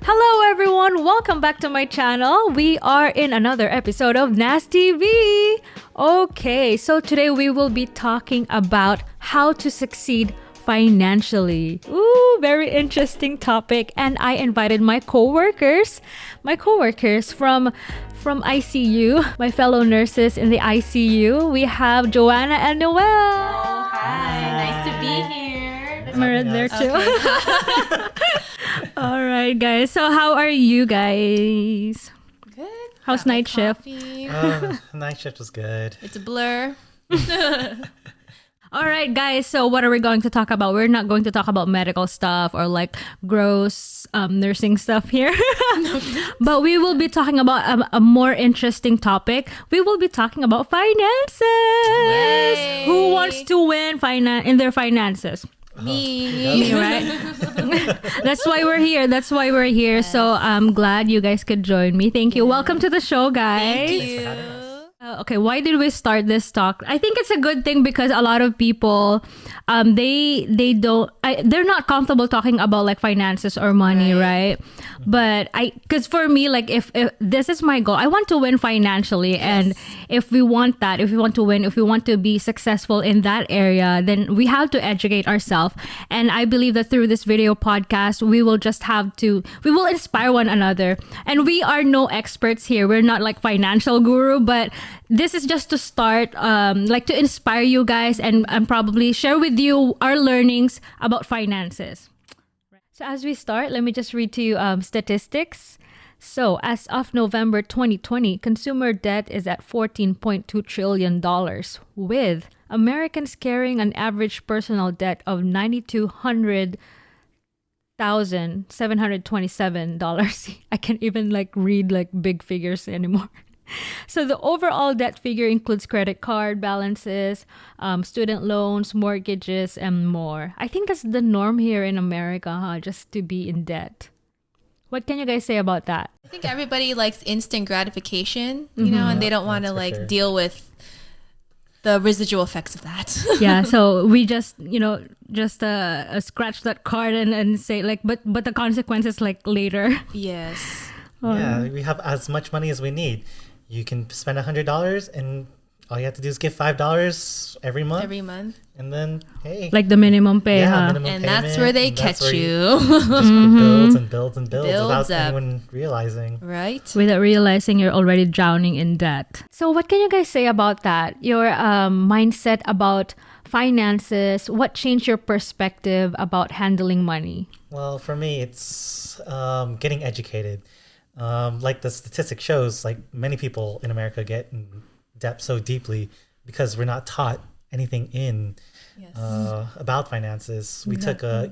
Hello everyone, welcome back to my channel. We are in another episode of Nas TV. Okay, so today we will be talking about how to succeed financially. Ooh, very interesting topic. And I invited my co-workers from ICU, my fellow nurses in the ICU. We have Joanna and Noel. Oh, hi. Nice to be here. We're there too. Okay. All right, guys. So how are you guys? Good. How's Got my night shift? coffee. Night shift was good. It's a blur. All right, guys. So what are we going to talk about? We're not going to talk about medical stuff or like gross nursing stuff here. But we will be talking about a more interesting topic. We will be talking about finances. Yay. Who wants to win in their finances? Me. Me, right? That's why we're here. Yes. So I'm glad you guys could join me. Thank you. Welcome to the show, guys. Thank you. Okay, why did we start this talk? I think it's a good thing because a lot of people, they're not comfortable talking about like finances or money, right? But because for me, like if this is my goal, I want to win financially, and if we want to win, if we want to be successful in that area, then we have to educate ourselves. And I believe that through this video podcast, we will inspire one another. And we are no experts here. We're not like financial guru, but this is just to start, like to inspire you guys and probably share with you our learnings about finances. So as we start, let me just read to you statistics. So as of November 2020, consumer debt is at $14.2 trillion, with Americans carrying an average personal debt of $92,727. I can't even like read like big figures anymore. So the overall debt figure includes credit card balances, student loans, mortgages, and more. I think that's the norm here in America, huh? Just to be in debt. What can you guys say about that? I think everybody likes instant gratification, you know, and they don't want to like sure. deal with the residual effects of that. Yeah, so we just scratch that card and say like, but the consequences like later. Yes. Yeah, we have as much money as we need. You can spend $100 and all you have to do is give $5 every month. Every month. And then, hey. Like the minimum pay, huh? minimum And payment, that's where they and that's catch where you. just builds and builds and builds Builds without up. anyone realizing. Right? Without realizing you're already drowning in debt. So what can you guys say about that? Your mindset about finances, what changed your perspective about handling money? Well, for me, it's getting educated. Like the statistic shows, like many people in America get in debt so deeply because we're not taught anything Yes. about finances. We took a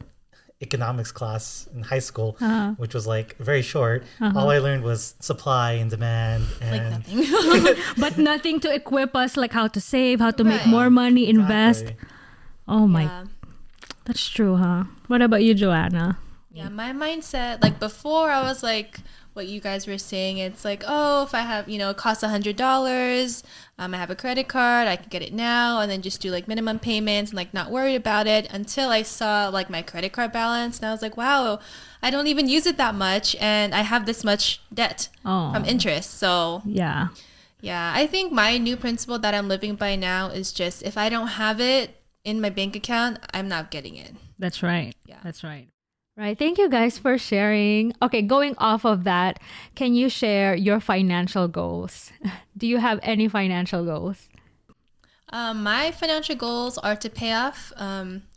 economics class in high school, which was like very short. All I learned was supply and demand, Like and nothing. But nothing to equip us like how to save, how to make Right. more money, invest. Exactly. Oh my, Yeah. that's true, huh? What about you, Joanna? Yeah, my mindset, like before I was like what you guys were saying, it's like, oh, if I have, you know, it costs $100, I have a credit card, I can get it now and then just do like minimum payments and like not worried about it until I saw like my credit card balance and I was like, wow, I don't even use it that much and I have this much debt from interest. So Yeah. yeah, I think my new principle that I'm living by now is just if I don't have it in my bank account, I'm not getting it. That's right. Yeah. That's right. Right. Thank you guys for sharing. Okay, going off of that, can you share your financial goals? Do you have any financial goals? My financial goals are to pay off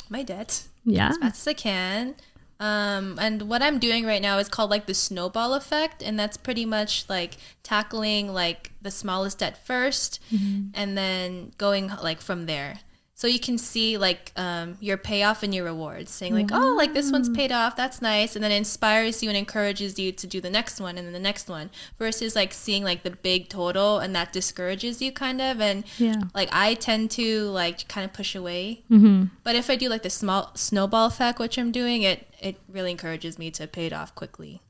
my debt Yeah. as fast as I can. And what I'm doing right now is called like the snowball effect. And that's pretty much like tackling like the smallest debt first and then going like from there. So you can see like your payoff and your rewards saying like, oh, like this one's paid off. That's nice. And then it inspires you and encourages you to do the next one and then the next one versus like seeing like the big total and that discourages you kind of. And Yeah. like I tend to like kind of push away. Mm-hmm. But if I do like the small snowball effect, which I'm doing, it really encourages me to pay it off quickly.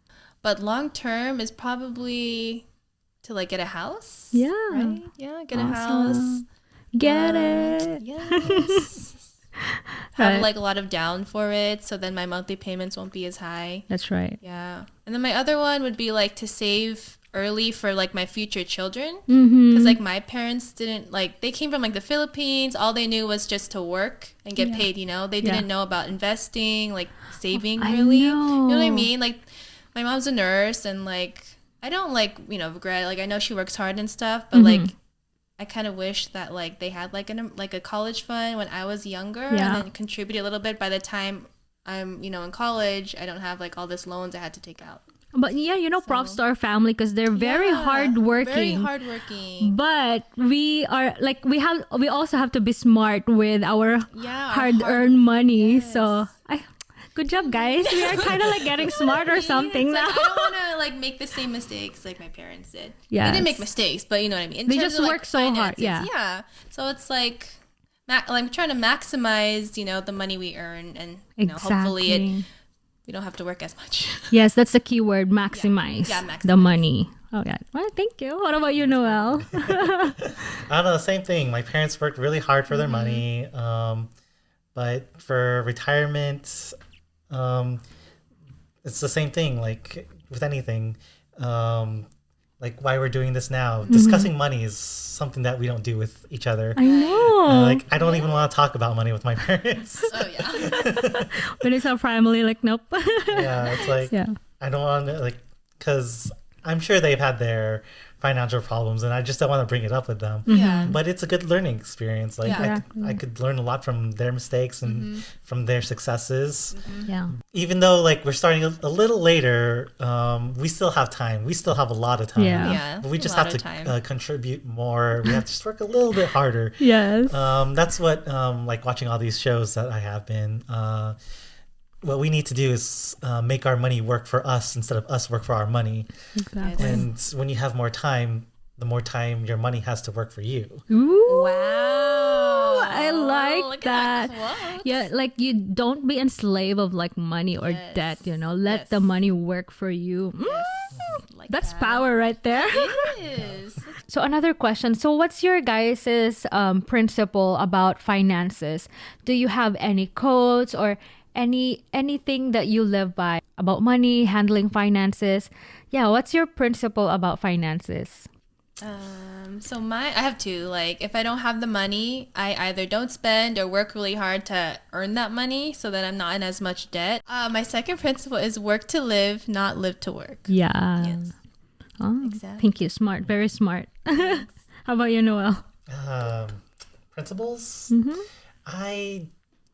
But long term is probably to like get a house. Yeah. Right? Yeah, get a Awesome. house. Get it. Yes. have Right. like a lot of down for it, so then my monthly payments won't be as high. That's right. Yeah. And then my other one would be like to save early for like my future children. Mm-hmm. Because like my parents didn't like, they came from like the Philippines. All they knew was just to work and get paid, you know? They Yeah. didn't know about investing, like saving I really. You know what I know. mean? Like my mom's a nurse and like, I don't like, you know, regret, like I know she works hard and stuff, but Mm-hmm. like, I kind of wish that like they had like a college fund when I was younger Yeah. and then contribute a little bit by the time I'm, you know, in college. I don't have like all this loans I had to take out. But yeah, you know, props to our family because they're very Yeah, hardworking. Very hardworking. But we are like we also have to be smart with our Yeah, our hard-earned money. yes. So good job, guys. We are kind of like getting smart or something It's now. like, I don't want to like make the same mistakes like my parents did. They Yes. didn't make mistakes, but you know what I mean. In They terms just of, like, work so hard, finances, yeah. Yeah. So it's like I'm trying to maximize, you know, the money we earn, and you know, hopefully we don't have to work as much. Yes, that's the key word. Maximize, Yeah, maximize. the money. Oh yeah. Well, thank you. What about you, Noel? I don't know, same thing. My parents worked really hard for their Mm-hmm. money, but for retirement, it's the same thing. Like with anything, like why we're doing this now. Mm-hmm. Discussing money is something that we don't do with each other. I know. Like I don't even want to talk about money with my parents. Oh yeah. When it's our family, like nope. Yeah, it's like Yeah. I don't want to like because I'm sure they've had their financial problems, and I just don't want to bring it up with them. Yeah. But it's a good learning experience. Like Yeah. I could learn a lot from their mistakes and from their successes. Yeah. Even though like we're starting a little later, we still have time. We still have a lot of time. Yeah. Yeah. But we a just lot have of to time. contribute more. We have to just work a little bit harder. Yes. That's what like watching all these shows that I have been. What we need to do is make our money work for us instead of us work for our money. Exactly. And when you have more time, the more time your money has to work for you. Ooh. Wow. I like Look that. at quote. Yeah, like you don't be enslaved of like money or Yes. debt, you know. Let Yes. the money work for you. Like That's that. power right there. It is. So another question. So what's your guys's principle about finances? Do you have any codes or anything that you live by about money, handling finances? Yeah, what's your principle about finances? So I have two. Like, if I don't have the money, I either don't spend or work really hard to earn that money so that I'm not in as much debt. My second principle is work to live, not live to work. Yeah. Yes. Oh, Exactly. thank you. Smart. Very smart. How about you, Noel? Principles? I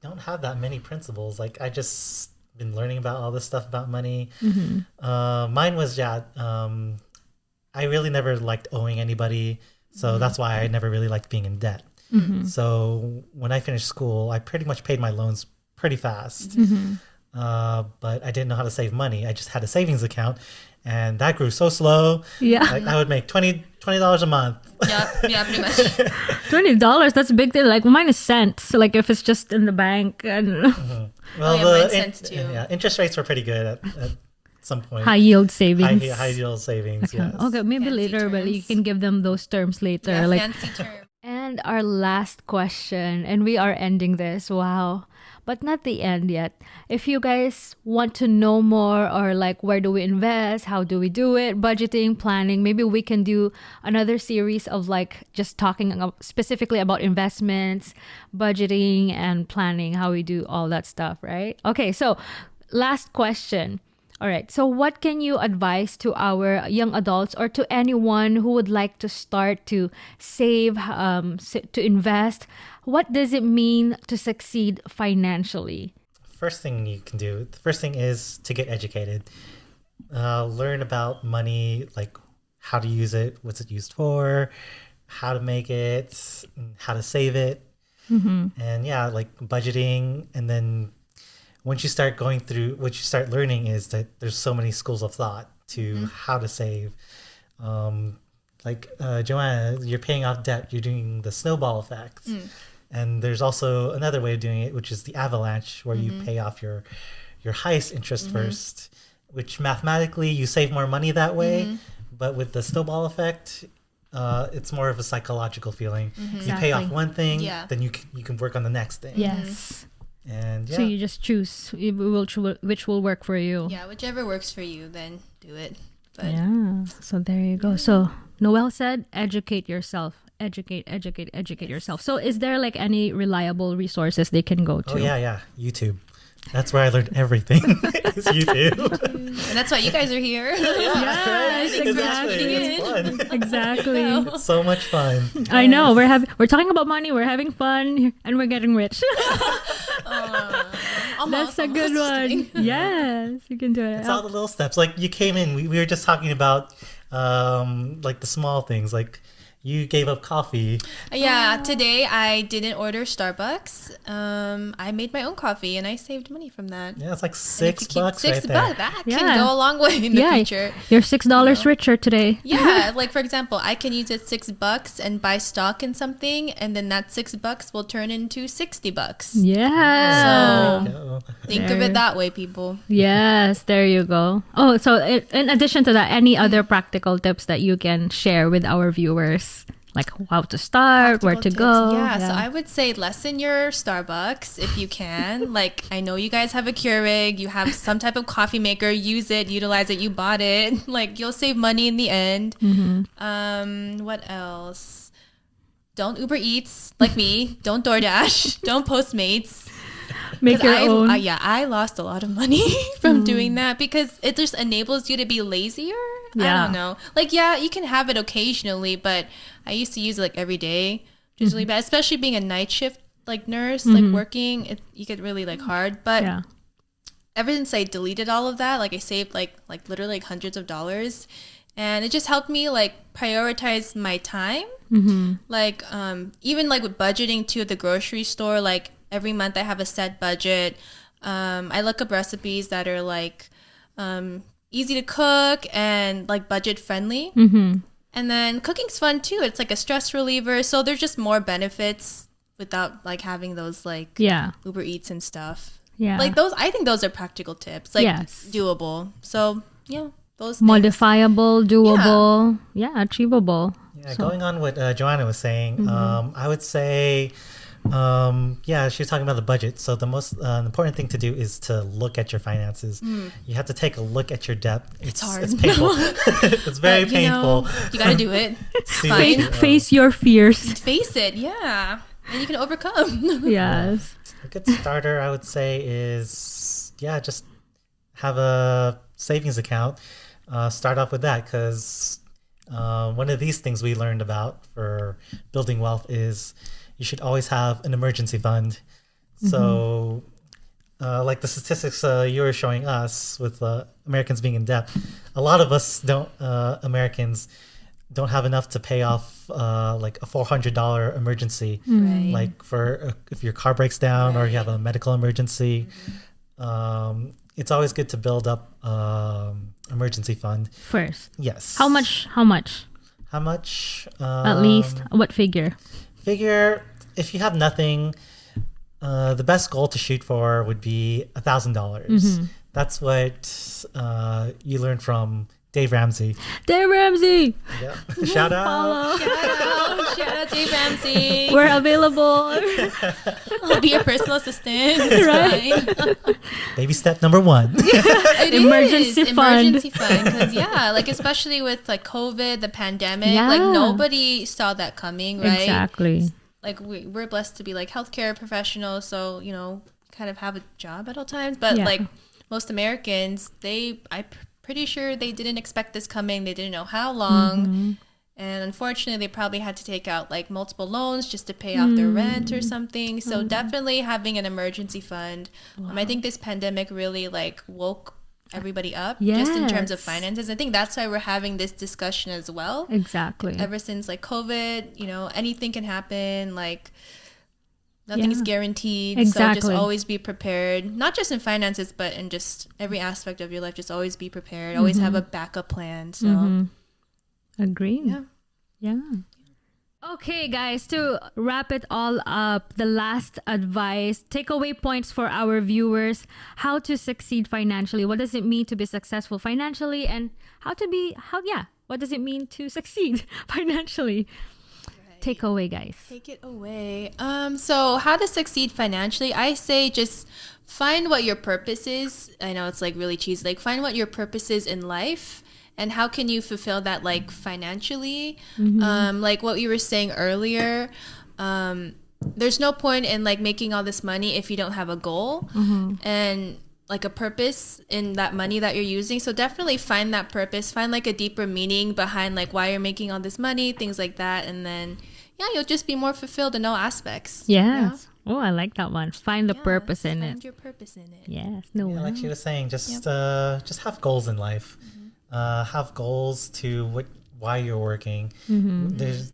don't have that many principles. Like I just been learning about all this stuff about money. Mine was I really never liked owing anybody, so that's why I never really liked being in debt. So when I finished school, I pretty much paid my loans pretty fast. But I didn't know how to save money. I just had a savings account, and that grew so slow. Yeah. Like I would make $20 a month. Yeah, pretty much. $20, that's a big thing. Like mine is cents. Like if it's just in the bank and Well, yeah, mine cents too. yeah, interest rates were pretty good at some point. high yield savings. High yield savings. Okay. Yes. Okay, maybe Fancy later, but you terms. can give them those terms later. Yeah, like fancy term. And our last question, and we are ending this. Wow. But not the end yet. If you guys want to know more or like where do we invest, how do we do it, budgeting, planning, maybe we can do another series of like just talking specifically about investments, budgeting, and planning, how we do all that stuff, right? Okay, so last question. All right. So, what can you advise to our young adults or to anyone who would like to start to save, to invest? What does it mean to succeed financially? First thing you can do. The first thing is to get educated. Learn about money, like how to use it, what's it used for, how to make it, how to save it, and yeah, like budgeting. And then once you start going through, what you start learning is that there's so many schools of thought to how to save. Joanna, you're paying off debt. You're doing the snowball effect. And there's also another way of doing it, which is the avalanche, where you pay off your highest interest first, which mathematically you save more money that way. But with the snowball effect, it's more of a psychological feeling. You pay off Exactly. one thing, Yeah. then you can work on the next thing. Yes. And yeah, So you just choose which will work for you. Yeah, whichever works for you, then do it. But Yeah. So there you go. So Noelle said, educate yourself. Educate yourself. So is there like any reliable resources they can go to? oh yeah, YouTube. That's where I learned everything. It's YouTube. and that's why you guys are here. Yes, Exactly. exactly. It's fun. Exactly. It's so much fun. I know. We're talking about money, we're having fun, and we're getting rich. That's a good one. Yes, you can do it. It's all the little steps. Like you came in, we were just talking about like the small things. Like you gave up coffee. Yeah, today I didn't order Starbucks. I made my own coffee and I saved money from that. Yeah, it's like And if you $6 keep right $6, there. that Yeah. can go a long way in the Yeah, future. you're $6 richer today. Yeah, like for example, I can use it $6 and buy stock in something, and then that $6 will turn into $60. Yeah. So Go. think of There. it that way, people. Yes, there you go. Oh, so in addition to that, any other practical tips that you can share with our viewers? Like how to start, where to Practical go. tips. Yeah, so I would say lessen your Starbucks if you can. Like, I know you guys have a Keurig, you have some type of coffee maker, use it, utilize it, you bought it. Like, you'll save money in the end. What else? Don't Uber Eats like me. Don't DoorDash. Don't Postmates. Make 'Cause your I, own. I lost a lot of money from doing that because it just enables you to be lazier. I Yeah. don't know. Like, yeah, you can have it occasionally, but I used to use it like every day, which is really bad, especially being a night shift like nurse, like working. You get really like hard. But Yeah. ever since I deleted all of that, like I saved like literally like hundreds of dollars, and it just helped me like prioritize my time. Like even like with budgeting too at the grocery store, like every month I have a set budget. I look up recipes that are like easy to cook and like budget friendly. And then cooking's fun too. It's like a stress reliever. So there's just more benefits without like having those like Yeah. Uber Eats and stuff. Yeah. Like those, I think those are practical tips. Like Yes. doable. So yeah, those things. Modifiable, doable, yeah, achievable. Yeah, going on what Joanna was saying, I would say, yeah, she was talking about the budget. So the most important thing to do is to look at your finances. You have to take a look at your debt. It's hard. It's painful. It's very But, you know, painful. you gotta do it. See what fine. you owe. Face your fears. Face it, yeah. And you can overcome. Yes. A good starter, I would say, is just have a savings account. Start off with that because one of these things we learned about for building wealth is you should always have an emergency fund. So, like the statistics you were showing us with Americans being in debt, a lot of us Americans don't have enough to pay off like a $400 emergency. Right. Like for if your car breaks down or you have a medical emergency, it's always good to build up emergency fund. First. Yes. How much? How much? How much? At least. What figure? Figure if you have nothing, the best goal to shoot for would be $1,000. That's what you learn from Dave Ramsey. Dave Ramsey. Yeah. Shout out. Follow. Shout out Dave Ramsey. We're available. I'll be your personal assistant. It's Right. fine. Baby step number 1. It Emergency is. fund. Emergency fund. Because, yeah, like, especially with, like, COVID, the pandemic, Yeah. like, nobody saw that coming, right? Exactly. Like, we're blessed to be, like, healthcare professionals, so, you know, kind of have a job at all times. But, Yeah. like, most Americans, I'm pretty sure they didn't expect this coming. They didn't know how long. And unfortunately, they probably had to take out like multiple loans just to pay off their rent or something. So definitely having an emergency fund. I think this pandemic really like woke everybody up just in terms of Yes. finances. I think that's why we're having this discussion as well. Exactly. Ever since like COVID, you know, anything can happen. Like nothing is Yeah. guaranteed. So Exactly. just always be prepared. Not just in finances, but in just every aspect of your life. Just always be prepared. Always have a backup plan. So Agree. yeah. Yeah. Okay, guys, to wrap it all up, the last advice, takeaway points for our viewers, how to succeed financially. What does it mean to be successful financially and what does it mean to succeed financially? Take away, guys. Take it away. So how to succeed financially? I say just find what your purpose is. I know it's like really cheesy. Like find what your purpose is in life, and how can you fulfill that like financially. Like what you were saying earlier. There's no point in like making all this money if you don't have a goal and like a purpose in that money that you're using. So definitely find that purpose, find like a deeper meaning behind like why you're making all this money, things like that. And then, yeah, you'll just be more fulfilled in all aspects. Yes. Oh, I like that one. Find the purpose in Find it. your purpose in it. Yes. No. Yeah, like she was saying, just have goals in life. Have goals to why you're working. There's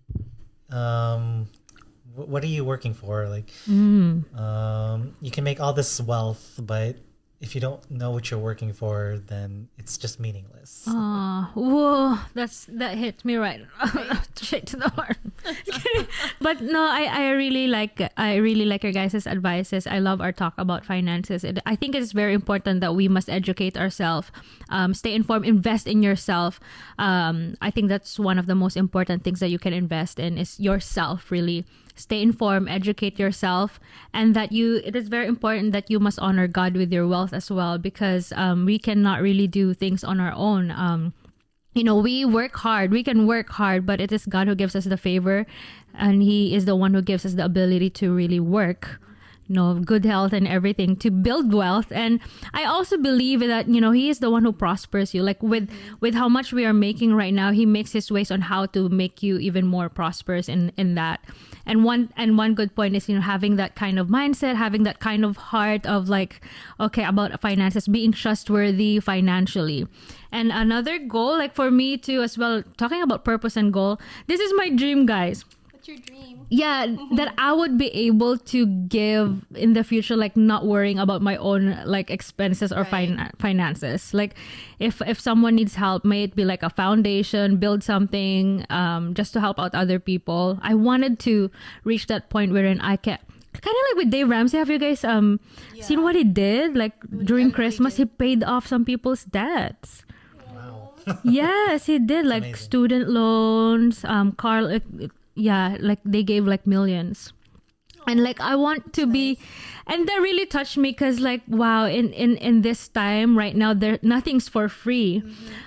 what are you working for? Like, you can make all this wealth, but if you don't know what you're working for, then it's just meaningless. Whoa, that hits me right straight to the heart. But no, I really like your guys' advices. I love our talk about finances. I think it's very important that we must educate ourselves, stay informed, invest in yourself. I think that's one of the most important things that you can invest in is yourself, really. Stay informed, educate yourself, and it is very important that you must honor God with your wealth as well, because we cannot really do things on our own. We work hard, we can work hard, but it is God who gives us the favor, and He is the one who gives us the ability to really work, good health and everything to build wealth. And I also believe that, He is the one who prospers you. Like with how much we are making right now, He makes His ways on how to make you even more prosperous in that. And one good point is, having that kind of mindset, having that kind of heart of like, okay, about finances, being trustworthy financially. And another goal, like for me too, as well, talking about purpose and goal, this is my dream, guys. What's your dream? Yeah, that I would be able to give in the future, like not worrying about my own like expenses or finances. Like if someone needs help, may it be like a foundation, build something just to help out other people. I wanted to reach that point wherein I can kind of like with Dave Ramsey. Have you guys seen what he did? Like during Christmas, he paid off some people's debts. Wow. Yes, he did. Like amazing. Student loans, Carl. Yeah, like they gave like millions. And like I want to be, and that really touched me because like wow, in this time right now, nothing's for free,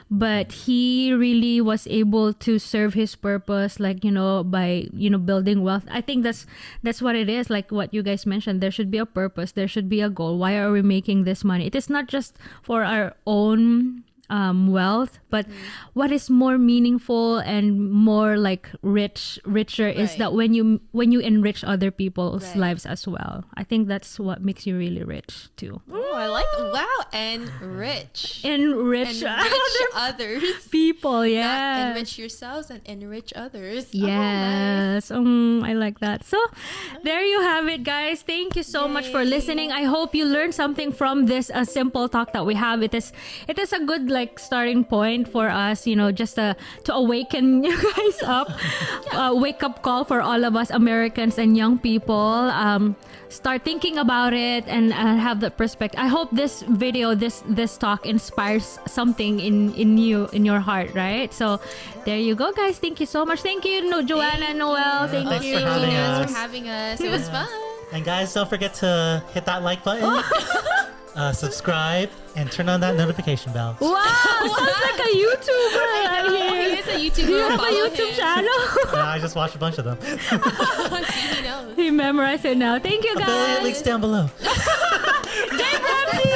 but he really was able to serve his purpose, like by building wealth. I think that's what it is. Like what you guys mentioned, there should be a purpose, there should be a goal. Why are we making this money? It is not just for our own wealth, but what is more meaningful and more like richer is that when you enrich other people's lives as well. I think that's what makes you really rich too. Oh, I like wow, enrich others. People, yeah. Not enrich yourselves and enrich others. Yes. Oh, nice. I like that. So there you have it, guys. Thank you so much for listening. I hope you learned something from this simple talk that we have. It is a good like starting point for us, just to awaken you guys up. Wake up call for all of us Americans and young people. Start thinking about it and have that perspective. I hope this video, this talk inspires something in you, in your heart, right? So there you go, guys. Thank you so much. Thank you, Joanna and Noel. Thank you. Thanks for having us. It was fun. And guys, don't forget to hit that like button, subscribe, and turn on that notification bell. Wow, sounds like a YouTuber right here. He is a YouTuber. Do you have a YouTube channel? I just watched a bunch of them. He knows. He memorized it now. Thank you, Affiliate guys. links down below. Dave Ramsey.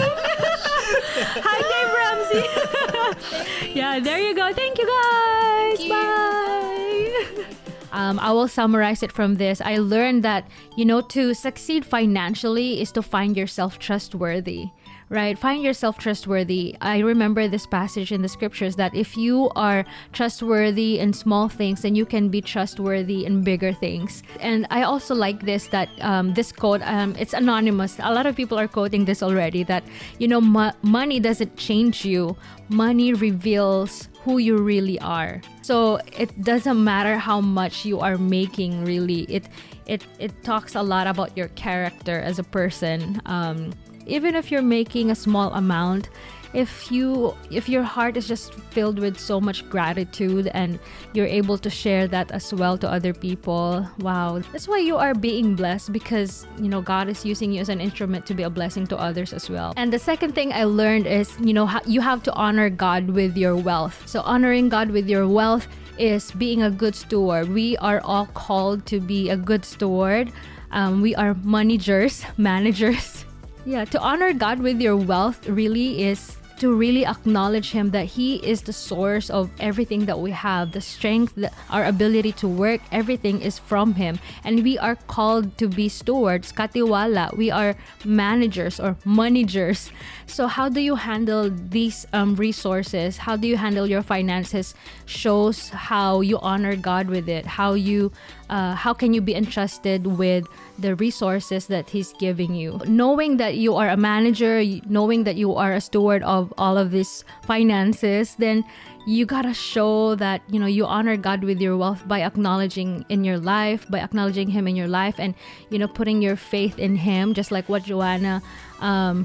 Hi, Dave Ramsey. Yeah, there you go. Thank you, guys. Thank you. Bye. I will summarize it from this. I learned that, to succeed financially is to find yourself trustworthy, right? Find yourself trustworthy. I remember this passage in the scriptures that if you are trustworthy in small things, then you can be trustworthy in bigger things. And I also like this, that this quote, it's anonymous. A lot of people are quoting this already, that, money doesn't change you. Money reveals who you really are. So it doesn't matter how much you are making, really. It talks a lot about your character as a person. Even if you're making a small amount, if your heart is just filled with so much gratitude and you're able to share that as well to other people, wow, that's why you are being blessed, because God is using you as an instrument to be a blessing to others as well. And the second thing I learned is you have to honor God with your wealth. So honoring God with your wealth is being a good steward. We are all called to be a good steward. We are managers. Yeah, to honor God with your wealth really is to really acknowledge Him that He is the source of everything that we have. The strength, our ability to work, everything is from Him. And we are called to be stewards, katiwala. We are managers or managers. So how do you handle these resources? How do you handle your finances? Shows how you honor God with it. How can you be entrusted with the resources that He's giving you? Knowing that you are a manager, knowing that you are a steward of all of these finances, then you gotta show that you honor God with your wealth by acknowledging Him in your life, and putting your faith in Him, just like what Joanna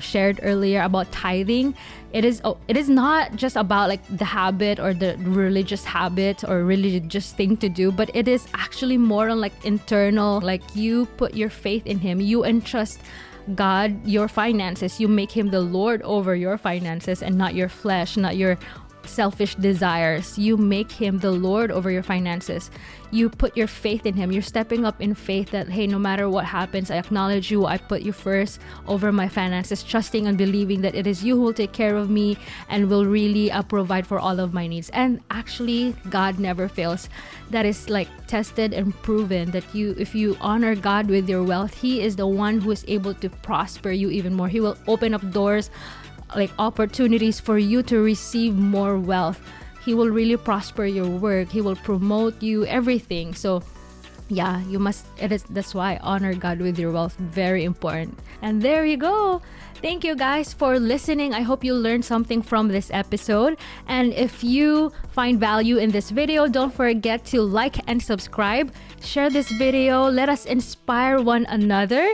shared earlier about tithing. It is not just about like the habit or the religious habit or religious thing to do, but it is actually more on like internal, like you put your faith in Him, you entrust God your finances, you make Him the Lord over your finances and not your flesh, not your selfish desires. You make Him the Lord over your finances. You put your faith in Him. You're stepping up in faith that, hey, no matter what happens, I acknowledge you. I put you first over my finances, trusting and believing that it is you who will take care of me and will really provide for all of my needs. And actually, God never fails. That is like tested and proven that if you honor God with your wealth, He is the one who is able to prosper you even more. He will open up doors, like opportunities for you to receive more wealth. He will really prosper your work. He will promote you, everything. So yeah, that's why honor God with your wealth, very important. And there you go. Thank you guys for listening. I hope you learned something from this episode. And if you find value in this video, don't forget to like and subscribe. Share this video. Let us inspire one another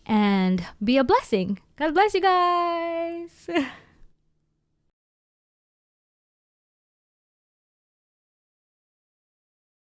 and be a blessing. God bless you guys.